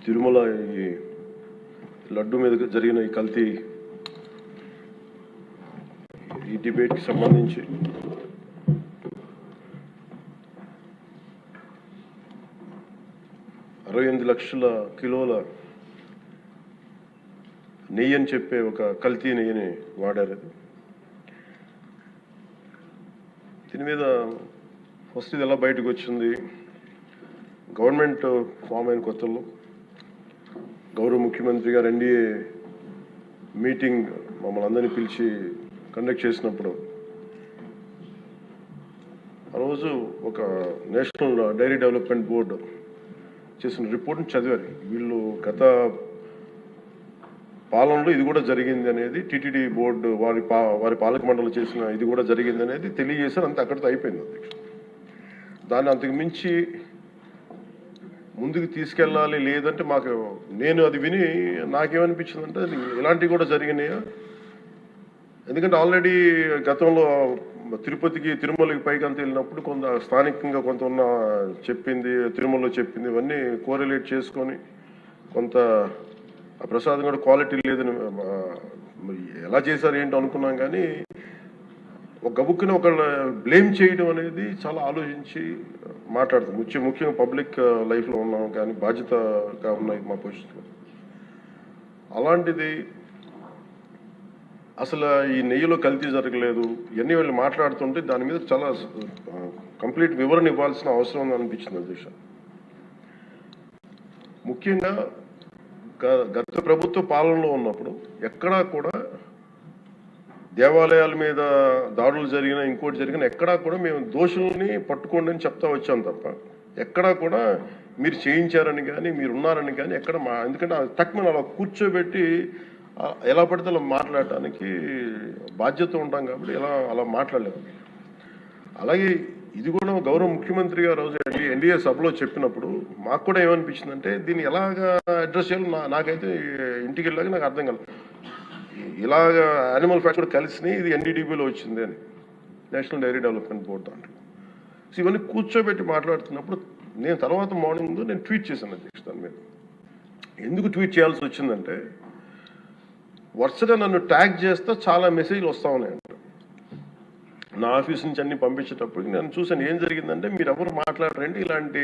తిరుమల ఈ లడ్డు మీద జరిగిన ఈ కల్తీ ఈ డిబేట్కి సంబంధించి $68 లక్షల కిలోల నెయ్యి అని చెప్పే ఒక కల్తీ నెయ్యిని వాడారు. దీని మీద ఫస్ట్ ఇది ఎలా బయటకు వచ్చింది? గవర్నమెంట్ ఫామ్ అయిన కొత్తలో గౌరవ ముఖ్యమంత్రి గారు ఎన్డీఏ మీటింగ్ మమ్మల్ని అందరినీ పిలిచి కండక్ట్ చేసినప్పుడు ఆ రోజు ఒక నేషనల్ డైరీ డెవలప్మెంట్ బోర్డు చేసిన రిపోర్ట్ని చదివారు. వీళ్ళు గత పాలనలో ఇది కూడా జరిగింది అనేది టీటీడీ బోర్డు వారి పాలక మండలి చేసిన ఇది కూడా జరిగింది అనేది తెలియజేశారు. అంతే, అక్కడితో అయిపోయింది అధ్యక్ష. దాన్ని అంతకు మించి ముందుకు తీసుకెళ్ళాలి. లేదంటే నేను అది విని నాకేమనిపించిందంటే ఇలాంటివి కూడా జరిగినాయా? ఎందుకంటే ఆల్రెడీ గతంలో తిరుమలకి పైకి అంత వెళ్ళినప్పుడు కొంత స్థానికంగా కొంత ఉన్న చెప్పింది, తిరుమలలో చెప్పింది, ఇవన్నీ కోరిలేట్ చేసుకొని కొంత ఆ ప్రసాదం కూడా క్వాలిటీ లేదని ఎలా చేశారు ఏంటో అనుకున్నాం. కానీ ఒక గబుక్కుని ఒకళ్ళ బ్లేమ్ చేయడం అనేది చాలా ఆలోచించి మాట్లాడతాం. ముఖ్యంగా పబ్లిక్ లైఫ్లో ఉన్నాం కానీ బాధ్యతగా ఉన్నాయి మా పొజిషన్లో. అలాంటిది అసలు ఈ నెయ్యిలో కల్తీ జరగలేదు ఇవన్నీ వాళ్ళు మాట్లాడుతుంటే దాని మీద చాలా కంప్లీట్ వివరణ ఇవ్వాల్సిన అవసరం ఉంది అనిపించింది అధ్యక్ష. ముఖ్యంగా గత ప్రభుత్వ పాలనలో ఉన్నప్పుడు ఎక్కడా కూడా దేవాలయాల మీద దాడులు జరిగినా ఇంకోటి జరిగినా ఎక్కడా కూడా మేము దోషుల్ని పట్టుకోండి అని చెప్తా వచ్చాం తప్ప ఎక్కడా కూడా మీరు చేయించారని కానీ మీరు ఉన్నారని కానీ ఎక్కడ ఎందుకంటే తక్కువ అలా కూర్చోబెట్టి ఎలా పడితే అలా మాట్లాడటానికి బాధ్యత ఉంటాం కాబట్టి అలా మాట్లాడలేము. అలాగే ఇది కూడా గౌరవ ముఖ్యమంత్రి గారు రోజు ఎన్డీఏ సభలో చెప్పినప్పుడు మాకు కూడా ఏమనిపించిందంటే దీన్ని ఎలాగా అడ్రస్ చేయాలో నాకైతే ఇంటికి వెళ్ళాక నాకు అర్థం కాలేదు. ఇలాగ యానిమల్ ఫ్యాక్ట్ కూడా కలిసి ఇది ఎన్డీడీబీలో వచ్చింది అని నేషనల్ డైరీ డెవలప్మెంట్ బోర్డు దాంట్లో. సో ఇవన్నీ కూర్చోబెట్టి మాట్లాడుతున్నప్పుడు నేను తర్వాత మార్నింగ్ నేను ట్వీట్ చేశాను అధ్యక్ష. దాని మీద ఎందుకు ట్వీట్ చేయాల్సి వచ్చిందంటే వరుసగా నన్ను ట్యాగ్ చేస్తే చాలా మెసేజ్లు వస్తూ ఉన్నాయంట. నా ఆఫీస్ నుంచి అన్ని పంపించేటప్పటికి నేను చూసాను ఏం జరిగిందంటే మీరు ఎవరు మాట్లాడరేంటి, ఇలాంటి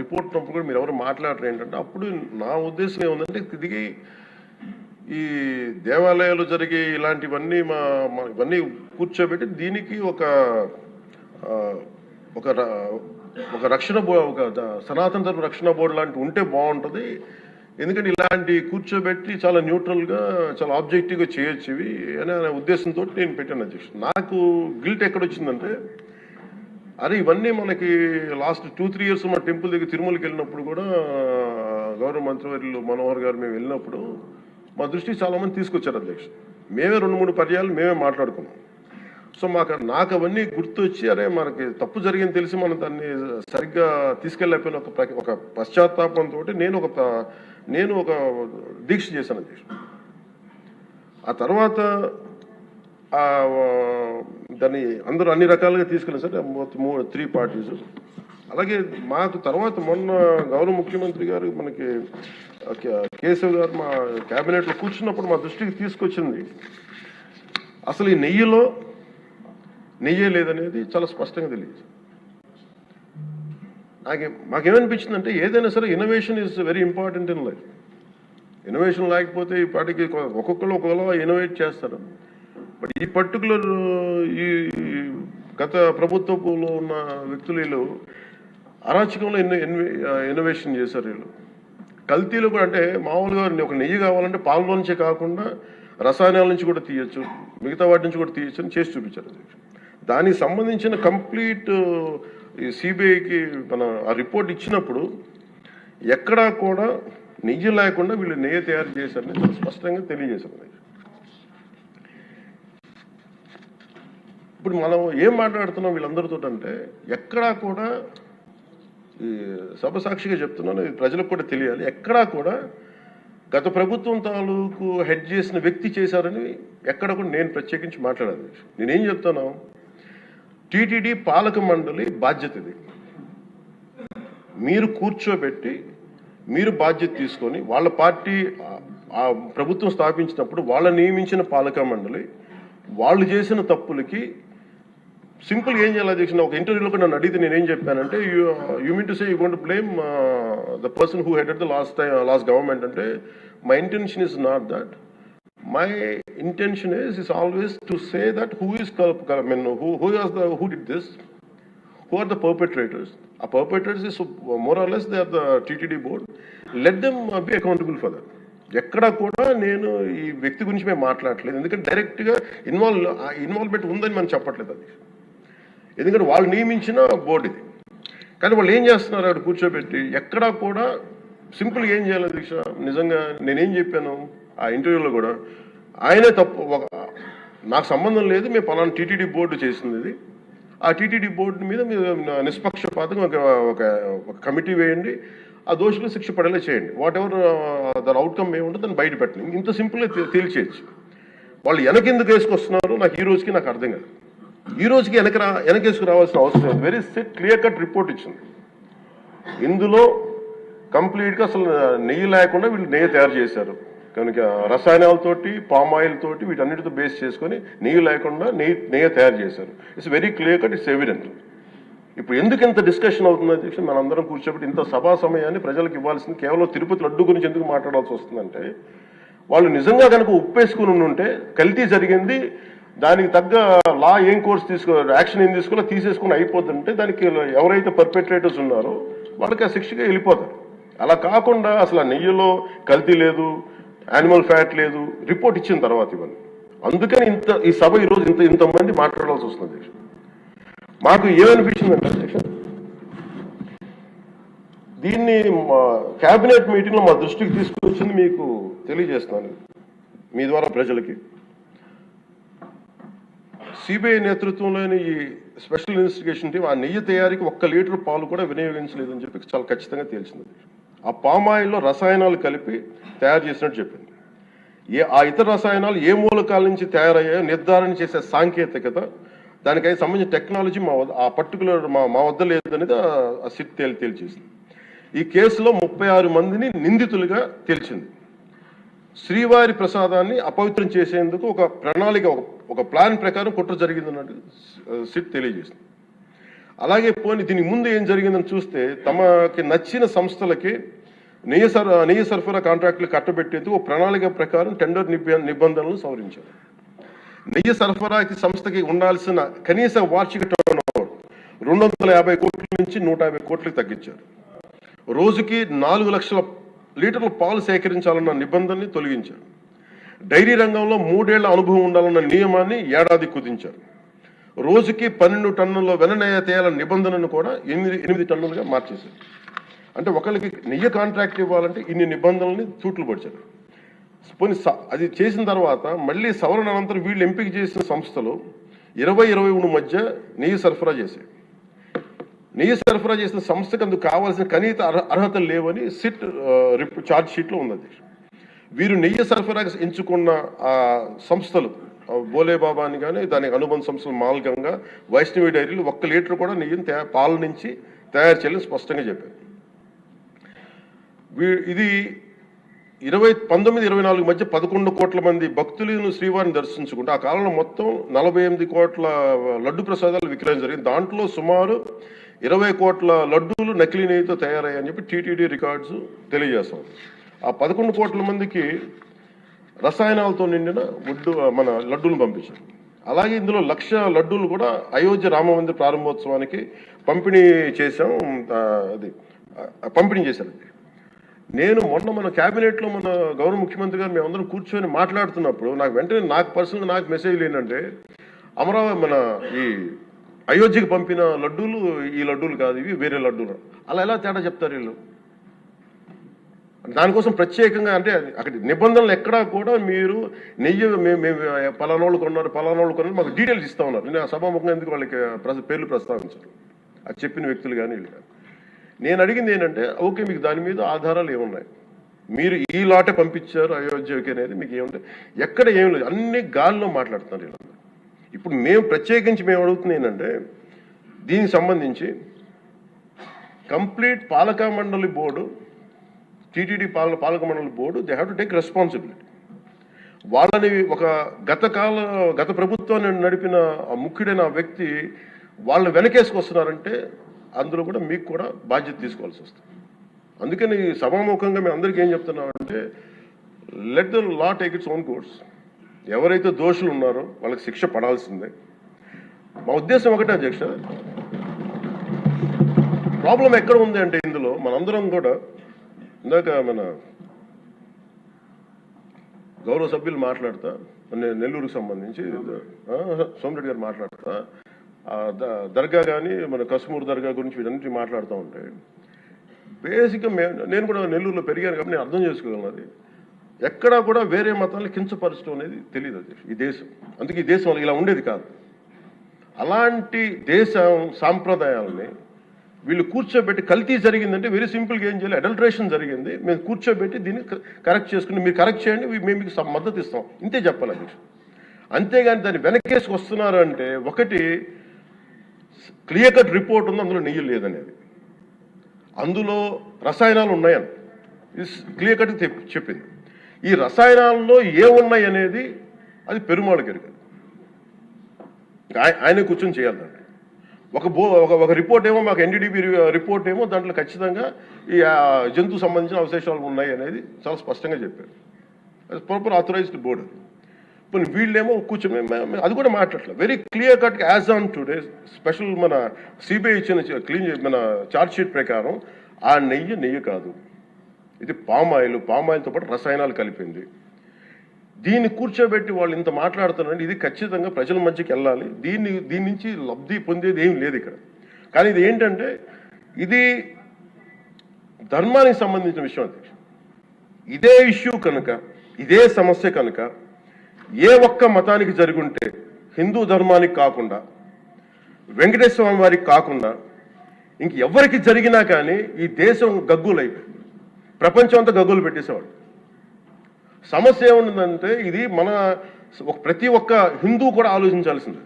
రిపోర్ట్ ఉన్నప్పుడు కూడా మీరు ఎవరు మాట్లాడరు ఏంటంటే అప్పుడు నా ఉద్దేశం ఏముందంటే దిగి ఈ దేవాలయాలు జరిగే ఇలాంటివన్నీ ఇవన్నీ కూర్చోబెట్టి దీనికి ఒక రక్షణ ఒక సనాతన ధర్మ రక్షణ బోర్డు లాంటి ఉంటే బాగుంటుంది. ఎందుకంటే ఇలాంటి కూర్చోబెట్టి చాలా న్యూట్రల్గా చాలా ఆబ్జెక్టివ్గా చేయొచ్చు ఇవి అనే ఉద్దేశంతో నేను పెట్టాను అధ్యక్ష. నాకు గిల్ట్ ఎక్కడొచ్చిందంటే అరే ఇవన్నీ మనకి లాస్ట్ 2-3 ఇయర్స్ మా టెంపుల్ దగ్గర తిరుమలకి వెళ్ళినప్పుడు కూడా గౌరవ మంత్రివర్యులు మనోహర్ గారు మేము వెళ్ళినప్పుడు మా దృష్టికి చాలామంది తీసుకొచ్చారు అధ్యక్ష. మేమే 2-3 పర్యాలు మేమే మాట్లాడుకున్నాం. సో నాకు అవన్నీ గుర్తొచ్చి అరే మనకి తప్పు జరిగింది తెలిసి మనం దాన్ని సరిగ్గా తీసుకెళ్ళకపోయిన ఒక పశ్చాత్తాపంతో నేను ఒక దీక్ష చేశాను అధ్యక్ష. ఆ తర్వాత దాన్ని అందరూ అన్ని రకాలుగా తీసుకెళ్ళారు సార్ 3 పార్టీస్. అలాగే మాకు తర్వాత మొన్న గౌరవ ముఖ్యమంత్రి గారు మనకి కేశవ్ గారు మా క్యాబినెట్లో కూర్చున్నప్పుడు మా దృష్టికి తీసుకొచ్చింది అసలు ఈ నెయ్యిలో నెయ్యే లేదనేది చాలా స్పష్టంగా తెలియదు. మాకేమనిపించిందంటే ఏదైనా సరే innovation is very important in life. Innovation లేకపోతే ఈ పాటికి ఒక్కొక్కరు ఒక్కొక్కలా ఇన్నోవేట్ చేస్తారు. బట్ ఈ పర్టికులర్ ఈ గత ప్రభుత్వంలో ఉన్న వ్యక్తులు వీళ్ళు అరాచకంలో ఇన్నోవేషన్ చేశారు. వీళ్ళు కల్తీలు కూడా అంటే మామూలుగా ఒక నెయ్యి కావాలంటే పాలలో నుంచే కాకుండా రసాయనాల నుంచి కూడా తీయచ్చు, మిగతా వాటి నుంచి కూడా తీయచ్చు అని చేసి చూపించారు. దానికి సంబంధించిన కంప్లీట్ ఈ సిబిఐకి ఆ రిపోర్ట్ ఇచ్చినప్పుడు ఎక్కడా కూడా నెయ్యి లేకుండా వీళ్ళు నెయ్యి తయారు చేశారని చాలా స్పష్టంగా తెలియజేశారు. ఇప్పుడు మనం ఏం మాట్లాడుతున్నాం వీళ్ళందరితో అంటే ఎక్కడా కూడా ఈ సభ సాక్షిగా చెప్తున్నాను, ఇది ప్రజలకు కూడా తెలియాలి, ఎక్కడా కూడా గత ప్రభుత్వం తాలూకు హెడ్ చేసిన వ్యక్తి చేశారని ఎక్కడ కూడా నేను ప్రత్యేకించి మాట్లాడాను. నేనేం చెప్తాను, టీటీడీ పాలక మండలి బాధ్యత ఇది. మీరు కూర్చోబెట్టి మీరు బాధ్యత తీసుకొని వాళ్ళ పార్టీ ఆ ప్రభుత్వం స్థాపించినప్పుడు వాళ్ళ నియమించిన పాలకా మండలి వాళ్ళు చేసిన తప్పులకి సింపుల్ ఏం చేయాలి అధ్యక్ష? ఒక ఇంటర్వ్యూలో కూడా నన్ను అడిగితే నేనేం చెప్పానంటే you mean to say you going to blame the person who headed the last government అంటే my intention is not that. My intention is always to say that who did this, who are the perpetrators. A perpetrators is more or less they are the TTD board. Let them be accountable for that. ఎక్కడ కూడా నేను ఈ వ్యక్తి గురించి మేము మాట్లాడలేదు, ఎందుకంటే డైరెక్ట్గా ఇన్వాల్వ్మెంట్ ఉందని మనం చెప్పట్లేదు అది, ఎందుకంటే వాళ్ళు నియమించిన బోర్డు ఇది. కానీ వాళ్ళు ఏం చేస్తున్నారు అక్కడ కూర్చోబెట్టి ఎక్కడా కూడా సింపుల్గా ఏం చేయాలి దీక్ష? నిజంగా నేనేం చెప్పాను ఆ ఇంటర్వ్యూలో కూడా, ఆయనే తప్పు, నాకు సంబంధం లేదు, మేము పలానా టీటీడీ బోర్డు చేసింది ఇది, ఆ టీటీడీ బోర్డు మీద మీరు నిష్పక్షపాతంగా ఒక కమిటీ వేయండి, ఆ దోషులు శిక్ష పడేలా చేయండి, వాట్ ఎవర్ దాని అవుట్కమ్ ఏముంటుందో దాన్ని బయట పెట్టండి, ఇంత సింపుల్గా తేల్చేయచ్చు. వాళ్ళు వెనకెందుకు వేసుకొస్తున్నారు నాకు ఈ రోజుకి నాకు అర్థం కాదు. ఈ రోజుకి వెనకేసుకు రావాల్సిన అవసరం లేదు. వెరీ క్లియర్ కట్ రిపోర్ట్ ఇచ్చింది. ఇందులో కంప్లీట్గా అసలు నెయ్యి లేకుండా వీళ్ళు నెయ్యి తయారు చేశారు కనుక రసాయనాలతోటి పామ్ ఆయిల్ తోటి వీటన్నిటితో బేస్ చేసుకొని నెయ్యి లేకుండా నెయ్యి తయారు చేశారు. It's very clear cut, it's evident. ఇప్పుడు ఎందుకు ఇంత డిస్కషన్ అవుతుంది అధ్యక్ష? మనందరం కూర్చోబెట్టి ఇంత సభా సమయాన్ని ప్రజలకు ఇవ్వాల్సింది కేవలం తిరుపతి లడ్డు గురించి ఎందుకు మాట్లాడాల్సి వస్తుందంటే, వాళ్ళు నిజంగా కనుక ఉప్పేసుకుని ఉంటే కల్తీ జరిగింది, దానికి తగ్గ లా ఏం కోర్స్ యాక్షన్ ఏం తీసుకోవాలో తీసేసుకుని అయిపోతుంటే దానికి ఎవరైతే పర్పెట్రేటర్స్ ఉన్నారో వాళ్ళకి ఆ శిక్షగా వెళ్ళిపోతారు. అలా కాకుండా అసలు ఆ నెయ్యిలో కల్తీ లేదు, యానిమల్ ఫ్యాట్ లేదు, రిపోర్ట్ ఇచ్చిన తర్వాత ఇవన్నీ. అందుకని ఈ సభ ఈరోజు ఇంతమంది మాట్లాడాల్సి వస్తుంది అధ్యక్ష. మాకు ఏమనిపించిందంటే అధ్యక్ష, దీన్ని క్యాబినెట్ మీటింగ్లో మా దృష్టికి తీసుకొచ్చింది మీకు తెలియజేస్తున్నాను మీ ద్వారా ప్రజలకి. సిబిఐ నేతృత్వంలోని ఈ స్పెషల్ ఇన్వెస్టిగేషన్ టీం ఆ నెయ్యి తయారీకి 1 లీటర్ పాలు కూడా వినియోగించలేదని చెప్పి చాలా ఖచ్చితంగా తేల్చింది. ఆ పామాయిల్లో రసాయనాలు కలిపి తయారు చేసినట్టు చెప్పింది. ఆ ఇతర రసాయనాలు ఏ మూలకాల నుంచి తయారయ్యాయో నిర్ధారణ చేసే సాంకేతికత, దానికై సంబంధించిన టెక్నాలజీ ఆ పర్టికులర్ మా వద్ద లేదనేది ఆ సిట్ తేల్చేసింది. ఈ కేసులో 36 మందిని నిందితులుగా తేల్చింది. శ్రీవారి ప్రసాదాన్ని అపవిత్రం చేసేందుకు ఒక ప్రణాళిక, ఒక ప్లాన్ ప్రకారం కుట్ర జరిగిందన్నట్టు సిట్ తెలియజేసింది. అలాగే పోనీ దీనికి ముందు ఏం జరిగిందని చూస్తే, తమకి నచ్చిన సంస్థలకి నెయ్యి సరఫరా కాంట్రాక్టులు కట్టబెట్టేందుకు ఒక ప్రణాళిక ప్రకారం టెండర్ నిబంధనలను సవరించారు. నెయ్యి సరఫరాకి సంస్థకి ఉండాల్సిన కనీస వార్షిక టర్నోవర్ 250 కోట్ల నుంచి 150 కోట్లకు తగ్గించారు. రోజుకి 4 లక్షల లీటర్ల పాలు సేకరించాలన్న నిబంధనని తొలగించారు. డైరీ రంగంలో 3 ఏళ్ల అనుభవం ఉండాలన్న నియమాన్ని ఏడాది కుదించారు. రోజుకి 12 టన్నుల వెన్నెయ్య తేయాలన్న నిబంధనను కూడా 8 టన్నులుగా మార్చేశారు. అంటే ఒకరికి నెయ్యి కాంట్రాక్ట్ ఇవ్వాలంటే ఇన్ని నిబంధనల్ని తూట్లు పడిచారు. పోనీ అది చేసిన తర్వాత మళ్ళీ సవరణ అనంతరం వీళ్ళు ఎంపిక చేసిన సంస్థలు 20-21 మధ్య నెయ్యి సరఫరా చేశాయి. నెయ్యి సరఫరా చేసిన సంస్థకు అందుకు కావాల్సిన కనీస అర్హతలు లేవని సిట్ ఛార్జ్ షీట్లో ఉన్నది. వీరు నెయ్యి సరఫరా ఎంచుకున్న సంస్థలు బోలేబాబా అని కానీ దానికి అనుబంధ సంస్థలు మాల్గంగా, వైష్ణవి డైరీలు 1 లీటర్ కూడా నెయ్యిని పాల నుంచి తయారు చేయాలని స్పష్టంగా చెప్పారు. ఇది 1924 మధ్య 11 కోట్ల మంది భక్తులను శ్రీవారిని దర్శించుకుంటే ఆ కాలంలో మొత్తం 48 కోట్ల లడ్డు ప్రసాదాలు విక్రయం జరిగింది. దాంట్లో సుమారు 20 కోట్ల లడ్డూలు నకిలీ నెయ్యితో తయారయ్యాయని చెప్పి టీటీడీ రికార్డ్స్ తెలియజేస్తాం. ఆ 11 కోట్ల మందికి రసాయనాలతో నిండిన మన లడ్డూలు పంపించారు. అలాగే ఇందులో 1,00,000 లడ్డూలు కూడా అయోధ్య రామ మందిర ప్రారంభోత్సవానికి పంపిణీ చేశారు. నేను మొన్న మన క్యాబినెట్లో మన గౌరవ ముఖ్యమంత్రి గారు మేమందరం కూర్చొని మాట్లాడుతున్నప్పుడు నాకు పర్సనల్గా నాకు మెసేజ్లు ఏంటంటే, అమరావతి మన ఈ అయోధ్యకి పంపిన లడ్డూలు ఈ లడ్డూలు కాదు, ఇవి వేరే లడ్డూలు. అలా ఎలా తేడా చెప్తారు వీళ్ళు? దానికోసం ప్రత్యేకంగా అంటే అక్కడ నిబంధనలు ఎక్కడా కూడా మీరు నెయ్యి మేము పలానోళ్ళు కొన్నారు మాకు డీటెయిల్స్ ఇస్తూ ఉన్నారు. నేను సభాముఖంగా ఎందుకు వాళ్ళకి పేర్లు ప్రస్తావించారు, అది చెప్పిన వ్యక్తులు కానీ వీళ్ళు కానీ. నేను అడిగింది ఏంటంటే, ఓకే మీకు దాని మీద ఆధారాలు ఏమున్నాయి, మీరు ఈ లాటే పంపించారు అయోధ్యకి అనేది మీకు ఏముంటాయి? ఎక్కడ ఏం లేదు, అన్ని గాల్లో మాట్లాడుతున్నారు వీళ్ళందరూ. ఇప్పుడు మేము అడుగుతుంది ఏంటంటే, దీనికి సంబంధించి కంప్లీట్ పాలకా మండలి బోర్డు టీటీడీ పాలక మండలి board they have to take responsibility. వాళ్ళని ఒక గత ప్రభుత్వాన్ని నడిపిన ఆ ముఖ్యుడైన వ్యక్తి వాళ్ళని వెనకేసుకొస్తున్నారంటే అందులో కూడా మీకు కూడా బాధ్యత తీసుకోవాల్సి వస్తుంది. అందుకని సభాముఖంగా మేము అందరికీ ఏం చెప్తున్నామంటే let the law take its own course. ఎవరైతే దోషులు ఉన్నారో వాళ్ళకి శిక్ష పడాల్సిందే. మా ఉద్దేశం ఒకటే అధ్యక్ష, ప్రాబ్లం ఎక్కడ ఉంది అంటే ఇందులో మనందరం కూడా ఇందాక మన గౌరవ సభ్యులు మాట్లాడతా నెల్లూరుకు సంబంధించి సోమిరెడ్డి గారు మాట్లాడతా దర్గా కానీ మన కశ్మూర్ దర్గా గురించి వీటన్నిటి మాట్లాడుతూ ఉంటే బేసిక్గా నేను కూడా నెల్లూరులో పెరిగాను కాబట్టి నేను అర్థం చేసుకోగలను. అది ఎక్కడా కూడా వేరే మతాలను కించపరచడం అనేది తెలియదు అది ఈ దేశం. అందుకే ఈ దేశం ఇలా ఉండేది కాదు. అలాంటి దేశం సాంప్రదాయాలని వీళ్ళు కూర్చోబెట్టి కల్తీ జరిగిందంటే వెరీ సింపుల్గా ఏం చేయాలి, అడల్ట్రేషన్ జరిగింది, మేము కూర్చోబెట్టి దీన్ని కరెక్ట్ చేసుకుని మీరు కరెక్ట్ చేయండి, మేము మీకు మద్దతు ఇస్తాం, ఇంతే చెప్పాలి అధ్యక్ష. అంతేగాని దాన్ని వెనకేసుకు వస్తున్నారు అంటే ఒకటి క్లియర్ కట్ రిపోర్ట్ ఉంది, అందులో నెయ్యి లేదనేది, అందులో రసాయనాలు ఉన్నాయని క్లియర్ కట్ చెప్పింది. ఈ రసాయనాల్లో ఏమున్నాయి అనేది అది పెరుమాళకి ఎరగాలి, ఆయన కూర్చొని చేయాలి. ఒక రిపోర్ట్ ఏమో మాకు ఎన్డీడీబీ రిపోర్ట్ ఏమో దాంట్లో ఖచ్చితంగా ఈ జంతువు సంబంధించిన అవశేషాలు ఉన్నాయి అనేది చాలా స్పష్టంగా చెప్పారు. అది ప్రాపర్ ఆథరైజ్డ్ బోర్డు. ఇప్పుడు వీళ్ళేమో కూర్చొని అది కూడా మాట్లాడలేదు. Very clear cut as on today special మన సిబిఐ ఇచ్చిన మన ఛార్జ్ షీట్ ప్రకారం ఆ నెయ్యి కాదు, ఇది పామాయిల్తో పాటు రసాయనాలు కలిపింది. దీన్ని కూర్చోబెట్టి వాళ్ళు ఇంత మాట్లాడుతున్నారంటే ఇది ఖచ్చితంగా ప్రజల మధ్యకి వెళ్ళాలి. దీని నుంచి లబ్ధి పొందేది ఏం లేదు ఇక్కడ. కానీ ఇది ఏంటంటే ఇది ధర్మానికి సంబంధించిన విషయం అధ్యక్ష. ఇదే ఇష్యూ కనుక, ఇదే సమస్య కనుక ఏ ఒక్క మతానికి జరుగుంటే హిందూ ధర్మానికి కాకుండా వెంకటేశ్వర స్వామి వారికి కాకుండా ఇంక ఎవరికి జరిగినా కానీ ఈ దేశం గగ్గులైపోయి ప్రపంచం అంతా గగ్గులు పెట్టేసేవాడు. సమస్య ఏముందంటే ఇది ప్రతి ఒక్క హిందూ కూడా ఆలోచించాల్సింది.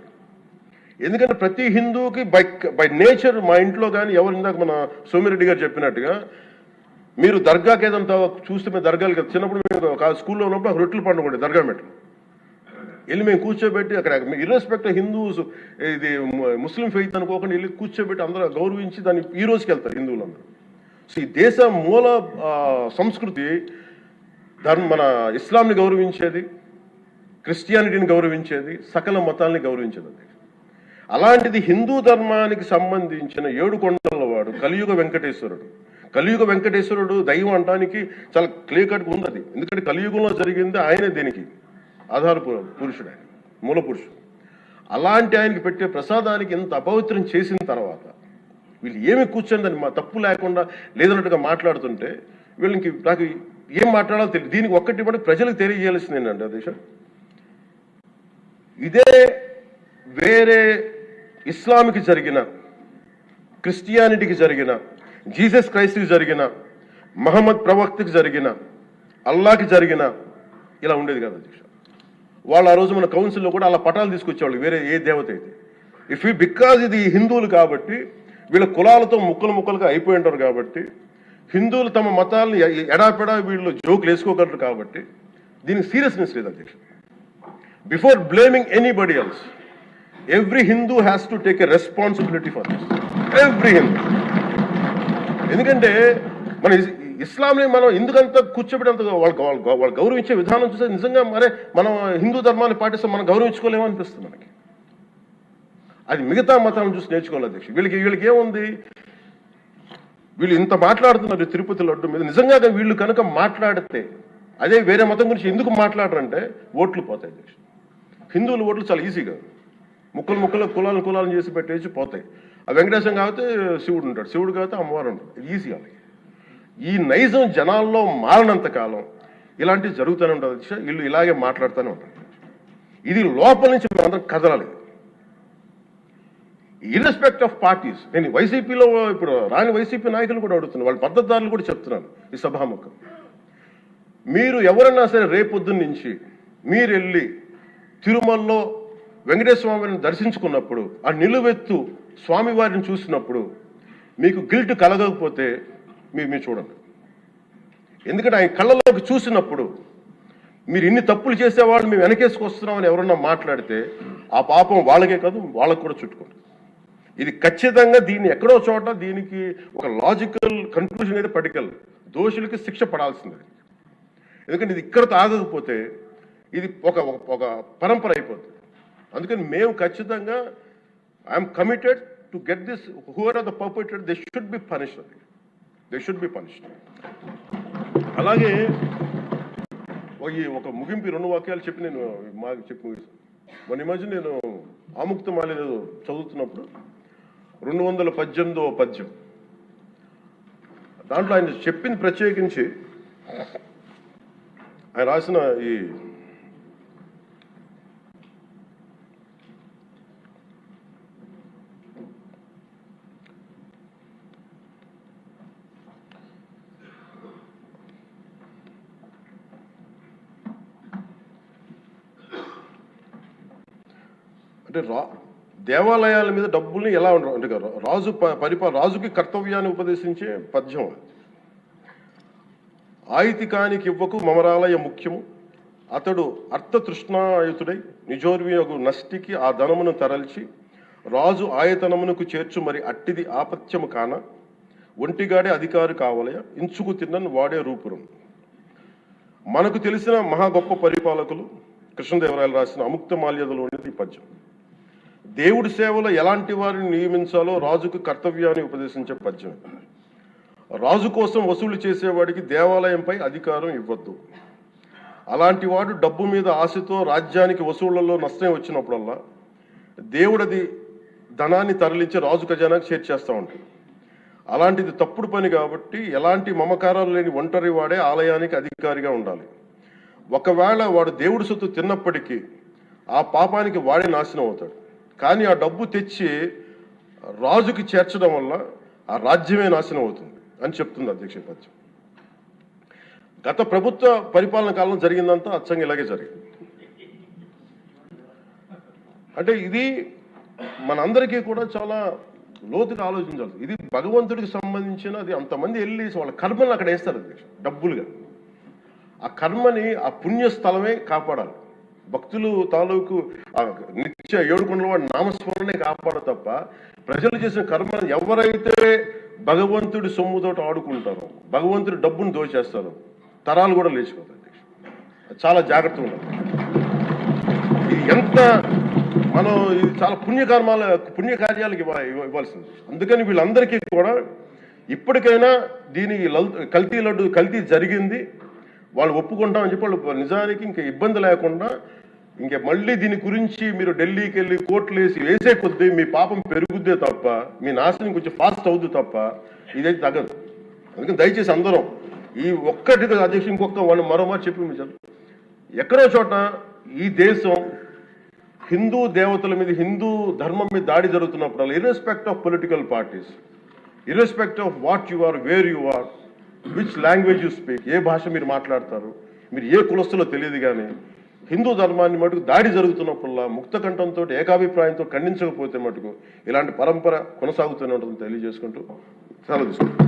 ఎందుకంటే ప్రతి హిందూకి బై నేచర్ మా ఇంట్లో కానీ ఎవరు ఇందాక మన సోమిరెడ్డి గారు చెప్పినట్టుగా మీరు దర్గాకి ఏదంతా చూస్తే మేము దర్గాలు చిన్నప్పుడు మేము స్కూల్లో ఉన్నప్పుడు రొట్టెలు పండుగ దర్గా మెట్లు వెళ్ళి మేము కూర్చోబెట్టి అక్కడ ఇర్రెస్పెక్ట్ హిందూస్ ఇది ముస్లిం ఫెయిత్ అనుకోకుండా వెళ్ళి కూర్చోబెట్టి అందరూ గౌరవించి దాన్ని ఈ రోజుకి వెళ్తారు హిందువులందరూ. సో ఈ దేశ మూల సంస్కృతి మన ఇస్లాంని గౌరవించేది, క్రిస్టియానిటీని గౌరవించేది, సకల మతాలని గౌరవించేది. అలాంటిది హిందూ ధర్మానికి సంబంధించిన 7 కొండల వాడు కలియుగ వెంకటేశ్వరుడు దైవం అనడానికి చాలా క్లియర్ కట్గా ఉంది అది. ఎందుకంటే కలియుగంలో జరిగింది ఆయనే, దీనికి ఆధార పురుషుడు, ఆయన మూల పురుషుడు. అలాంటి ఆయనకి పెట్టే ప్రసాదానికి ఇంత అపవిత్రం చేసిన తర్వాత వీళ్ళు ఏమి కూర్చొని దాన్ని తప్పు లేకుండా లేదన్నట్టుగా మాట్లాడుతుంటే వీళ్ళకి నాకు ఏం మాట్లాడాలో తెలియదు. దీనికి ఒక్కటి కూడా ప్రజలకు తెలియజేయాల్సింది ఏంటంటే దేశం ఇదే వేరే ఇస్లాంకి జరిగిన, క్రిస్టియానిటీకి జరిగిన, జీసస్ క్రైస్ట్కి జరిగిన, మహమ్మద్ ప్రవక్తకి జరిగిన, అల్లాకి జరిగిన ఇలా ఉండేది కదా అధ్యక్ష. వాళ్ళు ఆ రోజు మన కౌన్సిల్లో కూడా అలా పటాలు తీసుకొచ్చేవాళ్ళు వేరే ఏ దేవత అయితే. బికాజ్ ఇది హిందువులు కాబట్టి వీళ్ళ కులాలతో ముక్కలుగా అయిపోయి ఉంటారు కాబట్టి హిందువులు తమ మతాలను ఎడాపెడా వీళ్ళు జోకులు వేసుకోగలరు కాబట్టి దీనికి సీరియస్నెస్ లేదు అధ్యక్ష. Before blaming anybody else every Hindu has to take a responsibility for this, every Hindu. ఎందుకంటే మన ఇస్లాంని మనం ఎందుకంత కూర్చోబెట్టంత వాళ్ళు గౌరవించే విధానం చూస్తే నిజంగా మనం హిందూ ధర్మాన్ని పాటిస్తే మనం గౌరవించుకోలేమో అనిపిస్తుంది మనకి. అది మిగతా మతాలను చూసి నేర్చుకోవాలి అధ్యక్ష. వీళ్ళకి ఏముంది, వీళ్ళు ఇంత మాట్లాడుతున్నారు తిరుపతి లడ్డు మీద. నిజంగా వీళ్ళు కనుక మాట్లాడితే అదే వేరే మతం గురించి ఎందుకు మాట్లాడరంటే ఓట్లు పోతాయి అధ్యక్ష. హిందువుల ఓట్లు చాలా ఈజీగా ముక్కలు కులాలను చేసి పెట్టేసి పోతాయి. ఆ వెంకటేశ్వరం కాబట్టి శివుడు ఉంటాడు, శివుడు కాబట్టి అమ్మవారు ఉంటాడు, ఈజీ వాళ్ళకి. ఈ నైజం జనాల్లో మారినంత కాలం ఇలాంటివి జరుగుతూనే ఉంటుంది అధ్యక్ష. వీళ్ళు ఇలాగే మాట్లాడుతూనే ఉంటారు. ఇది లోపల నుంచి మనందరం కదలాలి, ఇర్రెస్పెక్ట్ ఆఫ్ పార్టీస్. నేను వైసీపీలో ఇప్పుడు రాని వైసీపీ నాయకులు కూడా అడుగుతున్నాను, వాళ్ళ పద్ధతిదారులు కూడా చెప్తున్నాను ఈ సభాముఖం. మీరు ఎవరన్నా సరే రేపొద్దున్న నుంచి మీరు వెళ్ళి తిరుమలలో వెంకటేశ్వర స్వామిని దర్శించుకున్నప్పుడు ఆ నిలువెత్తు స్వామివారిని చూసినప్పుడు మీకు గిల్ట్ కలగకపోతే మీరు చూడండి. ఎందుకంటే ఆయన కళ్ళలోకి చూసినప్పుడు మీరు ఇన్ని తప్పులు చేసేవాళ్ళు మేము వెనకేసుకొస్తున్నామని ఎవరన్నా మాట్లాడితే ఆ పాపం వాళ్ళకే కాదు వాళ్ళకు కూడా చుట్టుకుంటుంది. ఇది ఖచ్చితంగా దీన్ని ఎక్కడో చోట దీనికి ఒక లాజికల్ కన్క్లూజన్ అయితే పట్టుకెళ్ళదు. దోషులకి శిక్ష పడాల్సిందే. ఎందుకంటే ఇది ఇక్కడతో ఆగకపోతే ఇది ఒక పరంపర అయిపోతుంది. అందుకని మేము ఖచ్చితంగా I'm committed to get this whoever are the perpetrator they should be punished. They should be punished. అలాగే ఒక ముగింపు 2 వాక్యాలు చెప్పి నేను మాకు చెప్పి ముగిస్తాను. మొన్న ఈ మధ్య నేను ఆముక్తమాల్య చదువుతున్నప్పుడు 218వ పద్యం దాంట్లో ఆయన చెప్పింది ప్రత్యేకించి ఆయన రాసిన ఈ అంటే దేవాలయాల మీద డబ్బుల్ని ఎలా ఉండరు అంటే రాజుకి కర్తవ్యాన్ని ఉపదేశించే పద్యం. ఆయితికానికి ఇవ్వకు మమరాలయ ముఖ్యము అతడు అర్థతృష్ణాయుతుడై నిజోర్వియగు నష్టికి ఆ ధనమును తరల్చి రాజు ఆయతనమునకు చేర్చు మరి అట్టిది ఆపత్యము కాన ఒంటిగాడే అధికారి కావలయ ఇంచుకు తిన్నను వాడే రూపురం. మనకు తెలిసిన మహా గొప్ప పరిపాలకులు కృష్ణదేవరాయలు రాసిన అముక్తమాల్యదలోనిది ఈ పద్యం. దేవుడి సేవలో ఎలాంటి వారిని నియమించాలో రాజుకు కర్తవ్యాన్ని ఉపదేశించే పద్యం. రాజు కోసం వసూలు చేసేవాడికి దేవాలయంపై అధికారం ఇవ్వద్దు. అలాంటి వాడు డబ్బు మీద ఆశతో రాజ్యానికి వసూళ్లలో నష్టం వచ్చినప్పుడల్లా దేవుడది ధనాన్ని తరలించి రాజు ఖజానాకు చేర్చేస్తూ ఉంటాడు. అలాంటిది తప్పుడు పని కాబట్టి ఎలాంటి మమకారాలు లేని ఒంటరి వాడే ఆలయానికి అధికారిగా ఉండాలి. ఒకవేళ వాడు దేవుడి సొత్తు తిన్నప్పటికీ ఆ పాపానికి వాడే నాశనం అవుతాడు. కానీ ఆ డబ్బు తెచ్చి రాజుకి చేర్చడం వల్ల ఆ రాజ్యమే నాశనం అవుతుంది అని చెప్తుంది అధ్యక్ష పద్యం. గత ప్రభుత్వ పరిపాలన కాలంలో జరిగిందంతా అచ్చంగా ఇలాగే జరిగింది. అంటే ఇది మనందరికీ కూడా చాలా లోతుగా ఆలోచించాలి. ఇది భగవంతుడికి సంబంధించినది. అంతమంది వెళ్ళి వాళ్ళ కర్మని అక్కడ వేస్తారు అధ్యక్ష డబ్బులుగా. ఆ కర్మని ఆ పుణ్యస్థలమే కాపాడాలి. భక్తులు తాలూకు నిత్య 7 కొండల వాడి నామస్మరణే కాపాడ తప్ప ప్రజలు చేసిన కర్మ ఎవరైతే భగవంతుడి సొమ్ముతో ఆడుకుంటారో భగవంతుడి డబ్బును దోచేస్తారో తరాలు కూడా లేచిపోతాయి. చాలా జాగ్రత్తగా ఉండాలి. ఇది ఎంత మనం ఇది చాలా పుణ్యకార్యాలకు ఇవ్వాల్సింది. అందుకని వీళ్ళందరికీ కూడా ఇప్పటికైనా దీని కల్తీ జరిగింది వాళ్ళు ఒప్పుకుంటామని చెప్పి వాళ్ళు నిజానికి ఇంకా ఇబ్బంది లేకుండా ఇంకా మళ్ళీ దీని గురించి మీరు ఢిల్లీకి వెళ్ళి కోర్టులు వేసే కొద్దీ మీ పాపం పెరుగుద్దే తప్ప మీ నాశనం కొంచెం ఫాస్ట్ అవుద్ది తప్ప ఇదైతే తగ్గదు. అందుకని దయచేసి అందరం ఈ ఒక్కటి అధ్యక్షుడు ఇంకొక మరోమారు చెప్పి మీరు ఎక్కడో చోట ఈ దేశం హిందూ దేవతల మీద హిందూ ధర్మం మీద దాడి జరుగుతున్నప్పుడు irrespective of political parties irrespective of what you are where you are which language you speak ఏ భాష మీరు మాట్లాడతారు మీరు ఏ కులస్తులో తెలియదు కానీ హిందూ ధర్మాన్ని మటుకు దాడి జరుగుతున్నప్పుడల్లా ముక్త కంఠంతో ఏకాభిప్రాయంతో ఖండించకపోతే మటుకు ఇలాంటి పరంపర కొనసాగుతూనే ఉంటుందని తెలియజేసుకుంటూ సెలవు తీసుకుంటాం.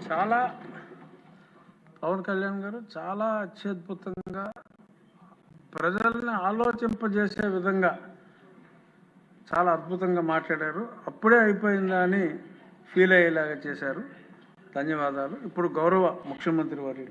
చాలా పవన్ కళ్యాణ్ గారు చాలా అత్యద్భుతంగా ప్రజల్ని ఆలోచింపజేసే విధంగా చాలా అద్భుతంగా మాట్లాడారు. అప్పుడే అయిపోయిందా అని ఫీల్ అయ్యేలాగా చేశారు. ధన్యవాదాలు. ఇప్పుడు గౌరవ ముఖ్యమంత్రి వారి